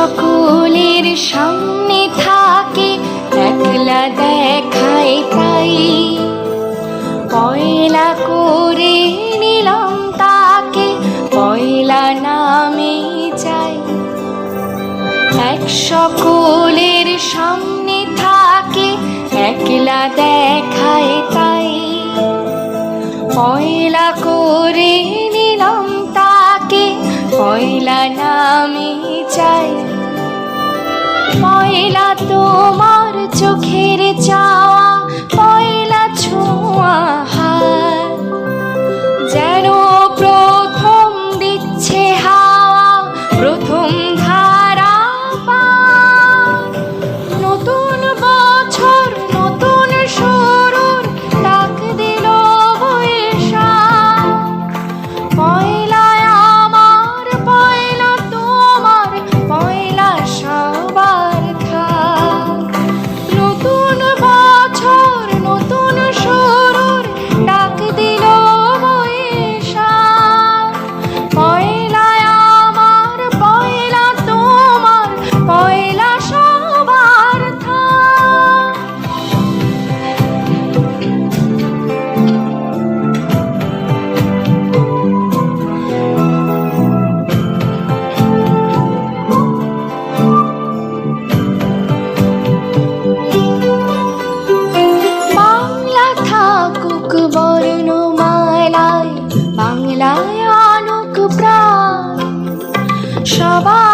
সকলের সামনে থাকে, একলা দেখায় তাই। পয়লা করে নিলাম তাকে, পয়লা নামে যাই। এক সকলের সামনে থাকে, একলা দেখায় তাই। পয়লা করে নিলাম তাকে, পয়লা নামে যাই। পয়লা তোমার চোখের চাওয়া, পয়লা ছোঁয়া হাত, যেন প্রথম দিচ্ছে হাওয়া, প্রথম ধারা পাত। নতুন বছর নতুন শুরুর ডাক দিল বৈশাখ। পয়লা আমার, পয়লা তোমার, পয়লা সবার থাক। নতুন বছর নতুন শুরুর ডাক দিল বৈশাখ। পয়লা আমার, পয়লা তোমার, পয়লা সবার থাক। বাংলা থাকুক বর্ণমালায়, বাংলায় আনুক প্রাণ সবার।